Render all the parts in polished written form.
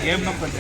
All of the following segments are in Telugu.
ఏం నొప్పండి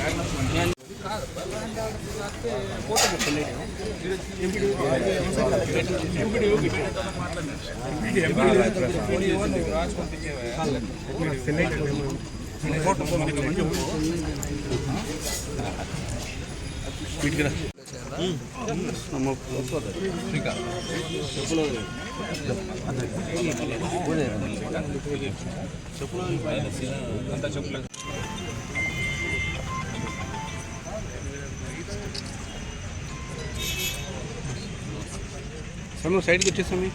సమయం సైడ్కి వచ్చేసామి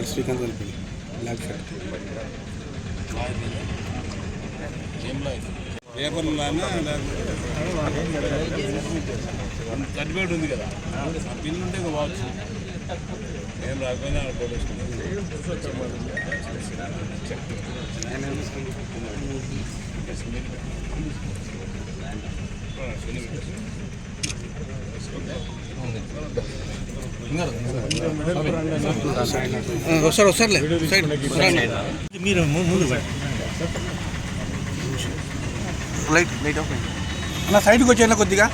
శ్రీకాంత్ కలిపి బ్లాక్ షర్ట్ సర్టిఫికేట్ ఉంది కదా బిల్లు ఉంటే బాక్స్ ఏం రాకపోయినా వస్తారులే మీరు ముందు లైట్ లైట్ ఆఫ్ అన్న సైడ్కి వచ్చేనా కొద్దిగా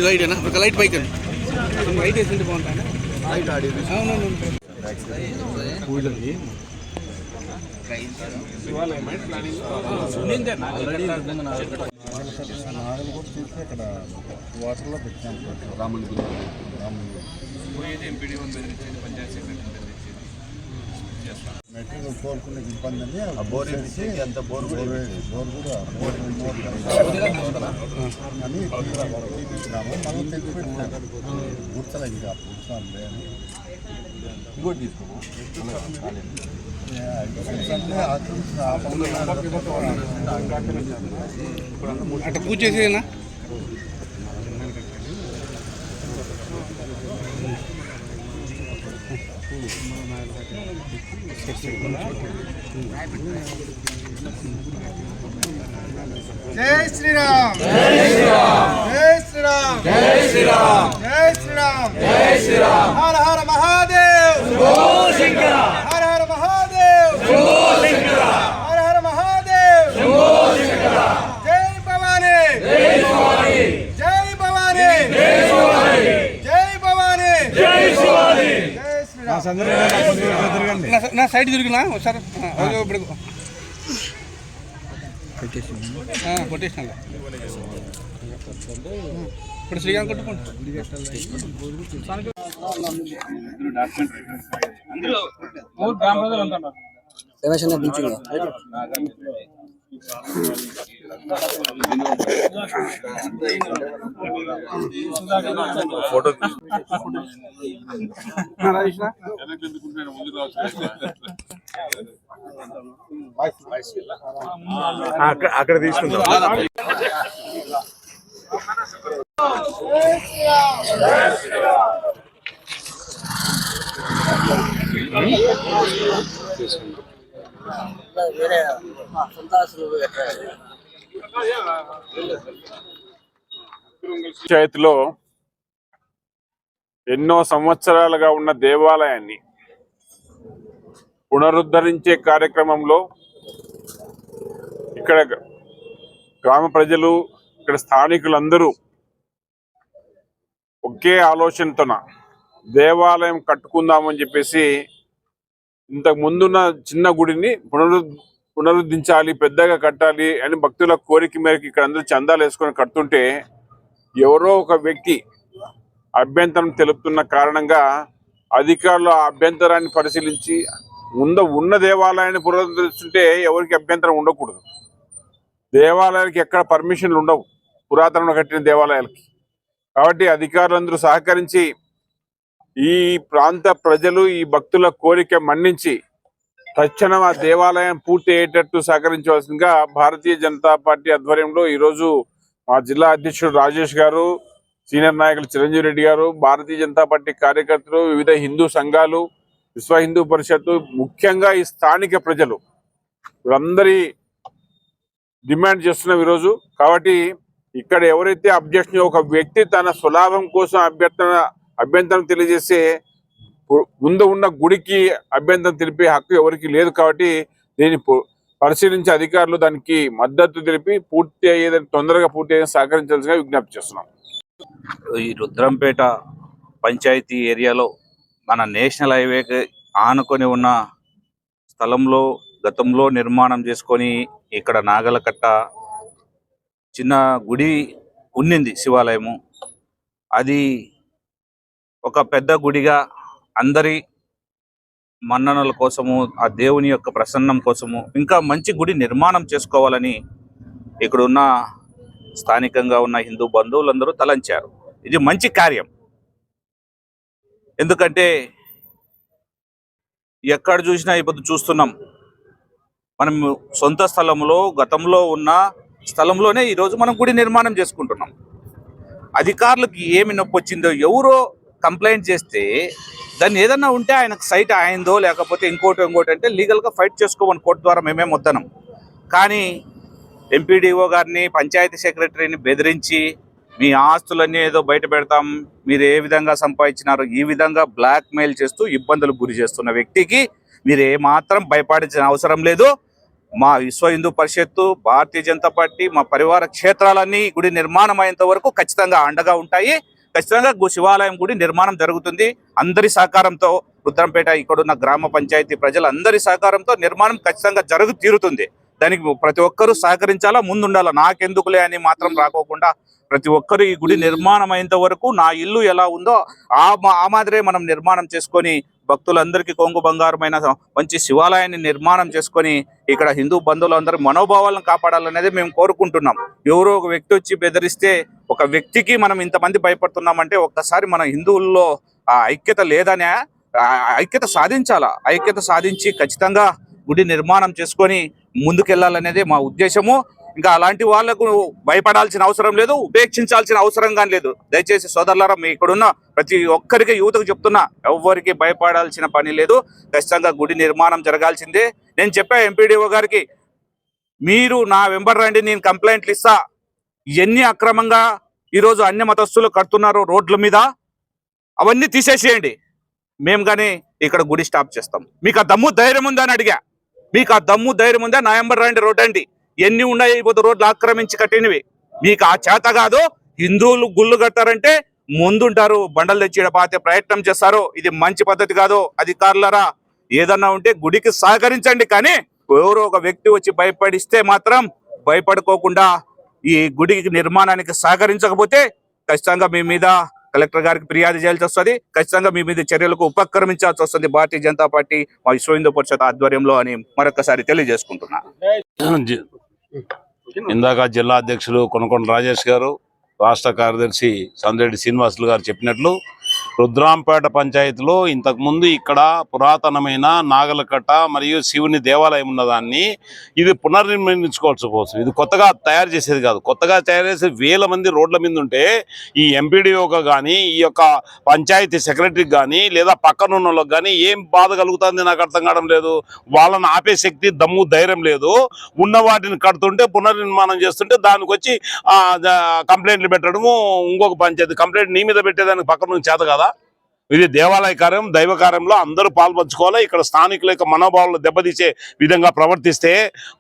లైటేనా ఒక లైట్ పైకి లైట్ వేసింటే బాగుంటుంది లైట్ ఆడేది పూజలకి అక్కడ వాటర్లో పెట్టాం రాముని మెటీరియల్ కోరుకునే ఇబ్బంది అని బోర్ ఎంత బోర్ కూడా అని తీపించినాము మనం తెచ్చి పెట్టినాము గుర్తలే ఇంకా గుర్తాలే అని ఇంకోటి తీసుకోము అట్లా పూజ చేసేనా జై శ్రీరామ్ జై శ్రీరామ్ జై శ్రీరామ్ జై శ్రీరామ్ జై శ్రీరామ్ జై శ్రీరామ్ హర హర మహాదేవ్ శంభో శంకర హర హర మహాదేవ్ శంభో శంకర హర హర మహాదేవ్ శంభో శంకర జై భవానీ జై భవానీ జై భవానీ జై భవానీ జై భవానీ జై శివాని జై శ్రీరామ్ నా సైడ్ తిరిగినా ఒకసారి ఇప్పుడు కొట్టేసిన ఇప్పుడు శ్రీకాంత్ కొట్టుకోండి ఫోటో అక్కడ తీసుకుంటాం పంచాయతీలో ఎన్నో సంవత్సరాలుగా ఉన్న దేవాలయాన్ని పునరుద్ధరించే కార్యక్రమంలో ఇక్కడ గ్రామ ప్రజలు ఇక్కడ స్థానికులందరూ ఒకే ఆలోచనతోన దేవాలయం కట్టుకుందామని చెప్పేసి ఇంతకు ముందున్న చిన్న గుడిని పునరుద్ధరించాలి, పెద్దగా కట్టాలి అని భక్తుల కోరిక మేరకు ఇక్కడ అందరూ చందాలు వేసుకొని కడుతుంటే ఎవరో ఒక వ్యక్తి అభ్యంతరం తెలుపుతున్న కారణంగా అధికారులు ఆ అభ్యంతరాన్ని పరిశీలించి ఉన్న దేవాలయాన్ని పునరుద్ధరిస్తుంటే ఎవరికి అభ్యంతరం ఉండకూడదు. దేవాలయాలకి ఎక్కడ పర్మిషన్లు ఉండవు, పురాతనంగా కట్టిన దేవాలయాలకి. కాబట్టి అధికారులందరూ సహకరించి ఈ ప్రాంత ప్రజలు ఈ భక్తుల కోరిక మన్నించి తక్షణం ఆ దేవాలయం పూర్తి అయ్యేటట్టు సహకరించవలసిందిగా భారతీయ జనతా పార్టీ ఆధ్వర్యంలో ఈరోజు మా జిల్లా అధ్యక్షుడు రాజేష్ గారు, సీనియర్ నాయకులు చిరంజీవి రెడ్డి గారు, భారతీయ జనతా పార్టీ కార్యకర్తలు, వివిధ హిందూ సంఘాలు, విశ్వ హిందూ పరిషత్తు, ముఖ్యంగా ఈ స్థానిక ప్రజలు వీళ్ళందరి డిమాండ్ చేస్తున్నాం ఈరోజు. కాబట్టి ఇక్కడ ఎవరైతే అబ్జెక్షన్, ఒక వ్యక్తి తన స్వలాభం కోసం అభ్యంతరం తెలియజేస్తే ముందు ఉన్న గుడికి అభ్యంతరం తెలిపే హక్కు ఎవరికి లేదు. కాబట్టి దీన్ని పరిశీలించే అధికారులు దానికి మద్దతు తెలిపి పూర్తి అయ్యేదని, తొందరగా పూర్తి అయ్యేదని సహకరించాల్సిందిగా విజ్ఞప్తి చేస్తున్నాం. ఈ రుద్రంపేట పంచాయతీ ఏరియాలో మన నేషనల్ హైవేకి ఆనుకొని ఉన్న స్థలంలో గతంలో నిర్మాణం చేసుకొని ఇక్కడ నాగలకట్ట చిన్న గుడి ఉన్నింది, శివాలయము. అది ఒక పెద్ద గుడిగా అందరి మన్ననల కోసము, ఆ దేవుని యొక్క ప్రసన్నం కోసము ఇంకా మంచి గుడి నిర్మాణం చేసుకోవాలని ఇక్కడున్న స్థానికంగా ఉన్న హిందూ బంధువులందరూ తలంచారు. ఇది మంచి కార్యం. ఎందుకంటే ఎక్కడ చూసినా ఇప్పుడు చూస్తున్నాం, మనం సొంత స్థలంలో గతంలో ఉన్న స్థలంలోనే ఈరోజు మనం గుడి నిర్మాణం చేసుకుంటున్నాం. అధికారులకు ఏమి నొప్పి వచ్చిందో, ఎవరో కంప్లైంట్ చేస్తే దాన్ని ఏదన్నా ఉంటే ఆయనకు సైట్ అయిందో లేకపోతే ఇంకోటి అంటే లీగల్గా ఫైట్ చేసుకోమని కోర్టు ద్వారా మేమేం వద్దనం. కానీ ఎంపీడీఓ గారిని, పంచాయతీ సెక్రటరీని బెదిరించి మీ ఆస్తులన్నీ ఏదో బయట పెడతాం, మీరు ఏ విధంగా సంపాదించినారో ఈ విధంగా బ్లాక్ మెయిల్ చేస్తూ ఇబ్బందులకు గురి చేస్తున్న వ్యక్తికి మీరు ఏమాత్రం భయపడాల్సిన అవసరం లేదు. మా విశ్వ హిందూ పరిషత్తు, భారతీయ జనతా పార్టీ, మా పరివార క్షేత్రాలన్నీ గుడి నిర్మాణం అయ్యేంత వరకు ఖచ్చితంగా అండగా ఉంటాయి. ఖచ్చితంగా శివాలయం గుడి నిర్మాణం జరుగుతుంది. అందరి సహకారంతో, రుద్రంపేట ఇక్కడున్న గ్రామ పంచాయతీ ప్రజలందరి సహకారంతో నిర్మాణం ఖచ్చితంగా తీరుతుంది. దానికి ప్రతి ఒక్కరూ సహకరించాలా, ముందుండాలా. నాకెందుకులే అని మాత్రం రాకోకుండా ప్రతి ఒక్కరు ఈ గుడి నిర్మాణం అయ్యేంత వరకు నా ఇల్లు ఎలా ఉందో ఆ మాదిరే మనం నిర్మాణం చేసుకొని భక్తులందరికీ కొంగు బంగారమైన మంచి శివాలయాన్ని నిర్మాణం చేసుకొని ఇక్కడ హిందూ బంధువులందరి మనోభావాలను కాపాడాలనేది మేము కోరుకుంటున్నాం. ఎవరో ఒక వ్యక్తి వచ్చి బెదిరిస్తే, ఒక వ్యక్తికి మనం ఇంతమంది భయపడుతున్నామంటే ఒక్కసారి మన హిందువుల్లో ఆ ఐక్యత లేదనే, ఐక్యత సాధించాలా. ఐక్యత సాధించి ఖచ్చితంగా గుడి నిర్మాణం చేసుకొని ముందుకెళ్లాలనేది మా ఉద్దేశము. ఇంకా అలాంటి వాళ్లకు భయపడాల్సిన అవసరం లేదు, ఉపేక్షించాల్సిన అవసరం కానీ లేదు. దయచేసి సోదరులారా, మీ ఇక్కడున్న ప్రతి ఒక్కరికి, యువతకు చెప్తున్నా, ఎవరికి భయపడాల్సిన పని లేదు. ఖచ్చితంగా గుడి నిర్మాణం జరగాల్సిందే. నేను చెప్పా ఎంపీడీఓ గారికి, మీరు నా వెంబర్ రండి, నేను కంప్లైంట్లు ఇస్తా. ఎన్ని అక్రమంగా ఈరోజు అన్య మతస్థులు కడుతున్నారు రోడ్ల మీద, అవన్నీ తీసేసేయండి. మేము కానీ ఇక్కడ గుడి స్టాప్ చేస్తాం. మీకు ఆ దమ్ము ధైర్యం ఉందా అని అడిగా. మీకు ఆ దమ్ము ధైర్యం ఉందా? నా వెంబర్ రండి, రోడ్ అండి. ఎన్ని ఉన్నాయి ఇప్పుడు రోడ్లు ఆక్రమించి కట్టినవి? మీకు ఆ చేత కాదు. హిందువులు గుళ్ళు కట్టారంటే ముందుంటారు, బండలు తెచ్చి పాతే ప్రయత్నం చేస్తారు. ఇది మంచి పద్ధతి కాదు. అధికారులరా, ఏదన్నా ఉంటే గుడికి సహకరించండి. కానీ ఎవరో ఒక వ్యక్తి వచ్చి భయపడిస్తే మాత్రం భయపడుకోకుండా ఈ గుడి నిర్మాణానికి సహకరించకపోతే ఖచ్చితంగా మీ మీద కలెక్టర్ గారికి ఫిర్యాదు చేయాల్సి వస్తుంది. ఖచ్చితంగా మీ మీద చర్యలకు ఉపక్రమించాల్సి వస్తుంది భారతీయ జనతా పార్టీ, మా విశ్వ హిందూ పరిషత్ ఆధ్వర్యంలో అని మరొకసారి తెలియజేసుకుంటున్నా. ఇందాక జిల్లా అధ్యక్షులు కొనకొండ రాజేష్ గారు, రాష్ట్ర కార్యదర్శి సంద్రెడ్డి శ్రీనివాసులు గారు చెప్పినట్లు రుద్రాంపేట పంచాయతీలో ఇంతకుముందు ఇక్కడ పురాతనమైన నాగలకట్ట మరియు శివుని దేవాలయం ఉన్నదాన్ని ఇది పునర్నిర్మించుకోవాల్సి కోసం, ఇది కొత్తగా తయారు చేసేది కాదు. కొత్తగా తయారు చేసే వేల మంది రోడ్ల మీద ఉంటే ఈ ఎంపీడీఓగా కానీ, ఈ యొక్క పంచాయతీ సెక్రటరీకి కానీ, లేదా పక్కనున్న వాళ్ళకి కానీ ఏం బాధ కలుగుతుంది నాకు అర్థం కావడం లేదు. వాళ్ళని ఆపే శక్తి, దమ్ము, ధైర్యం లేదు. ఉన్న వాటిని కడుతుంటే, పునర్నిర్మాణం చేస్తుంటే దానికి వచ్చి కంప్లైంట్లు పెట్టడము, ఇంకొక పంచాయతీ కంప్లైంట్ నీ మీద పెట్టేదానికి పక్కన నుంచి చేత కదా. ఇది దేవాలయ కార్యం, దైవ కార్యంలో అందరూ పాల్పంచుకోవాలి. ఇక్కడ స్థానికుల యొక్క మనోభావాలు దెబ్బతీసే విధంగా ప్రవర్తిస్తే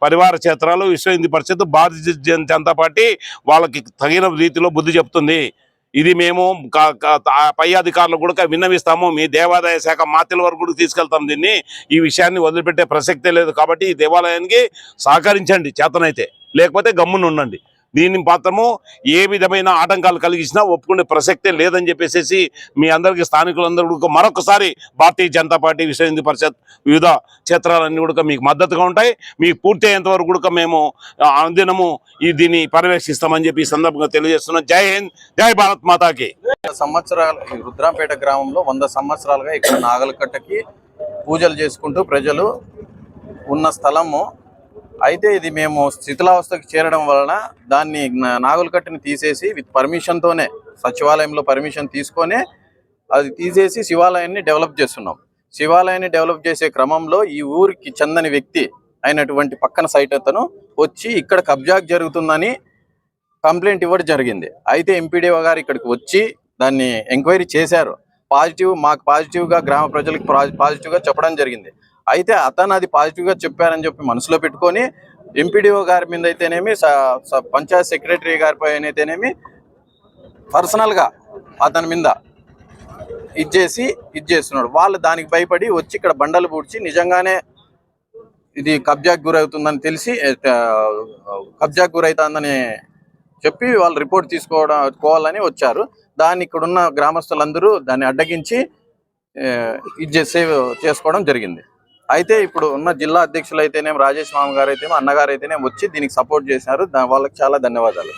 పరివార క్షేత్రాలు, విశ్వ హిందూ పరిషత్, భారతీయ జనతా పార్టీ వాళ్ళకి తగిన రీతిలో బుద్ధి చెప్తుంది. ఇది మేము పై అధికారులు కూడా విన్నవిస్తాము. మీ దేవాదాయ శాఖ మాత్యుల వరకు కూడా తీసుకెళ్తాం. దీన్ని, ఈ విషయాన్ని వదిలిపెట్టే ప్రసక్తే లేదు. కాబట్టి ఈ దేవాలయానికి సహకరించండి చేతనైతే, లేకపోతే గమ్మున ఉండండి. దీని మాత్రము ఏ విధమైన ఆటంకాలు కలిగించినా ఒప్పుకునే ప్రసక్తే లేదని చెప్పేసి మీ అందరికీ, స్థానికులందరూ మరొకసారి భారతీయ జనతా పార్టీ, విశ్వ హిందూ పరిషత్ వివిధ క్షేత్రాలన్నీ కూడా మీకు మద్దతుగా ఉంటాయి. మీకు పూర్తి అయ్యేంత వరకు కూడా మేము అనుదినము దీన్ని పర్యవేక్షిస్తామని చెప్పి ఈ సందర్భంగా తెలియజేస్తున్నాం. జై హింద్, జై భారత్ మాతాకి. సంవత్సరాలు రుద్రాంపేట గ్రామంలో 100 సంవత్సరాలుగా ఇక్కడ నాగలకట్టకి పూజలు చేసుకుంటూ ప్రజలు ఉన్న స్థలము. అయితే ఇది మేము శిథిలావస్థకు చేరడం వలన దాన్ని నాగులకట్టని తీసేసి విత్ పర్మిషన్తోనే, సచివాలయంలో పర్మిషన్ తీసుకొని అది తీసేసి శివాలయాన్ని డెవలప్ చేస్తున్నాం. శివాలయాన్ని డెవలప్ చేసే క్రమంలో ఈ ఊరికి చెందని వ్యక్తి అయినటువంటి పక్కన సైట్ అతను వచ్చి ఇక్కడ కబ్జా జరుగుతుందని కంప్లైంట్ ఇవ్వడం జరిగింది. అయితే ఎంపీడీఓ గారు ఇక్కడికి వచ్చి దాన్ని ఎంక్వైరీ చేశారు. మాకు పాజిటివ్గా గ్రామ ప్రజలకు పాజిటివ్గా చెప్పడం జరిగింది. అయితే అతను అది పాజిటివ్గా చెప్పారని చెప్పి మనసులో పెట్టుకొని ఎంపీడీఓ గారి మీద అయితేనేమి, పంచాయత్ సెక్రటరీ గారిపై అయితేనేమి పర్సనల్గా అతని మీద ఇది చేస్తున్నాడు. వాళ్ళు దానికి భయపడి వచ్చి ఇక్కడ బండలు పూడ్చి నిజంగానే ఇది కబ్జాకు గురవుతుందని తెలిసి కబ్జాకు గురవుతుందని చెప్పి వాళ్ళు రిపోర్ట్ తీసుకోవాలని వచ్చారు. దాన్ని ఇక్కడున్న గ్రామస్తులందరూ దాన్ని అడ్డగించి సేవ్ చేసుకోవడం జరిగింది. అయితే ఇప్పుడు ఉన్న జిల్లా అధ్యక్షులు అయితేనేమి, రాజేష్ మామ గారు అయితేనేమి, అన్నగారు అయితేనేమి వచ్చి దీనికి సపోర్ట్ చేశారు. వాళ్ళకి చాలా ధన్యవాదాలు.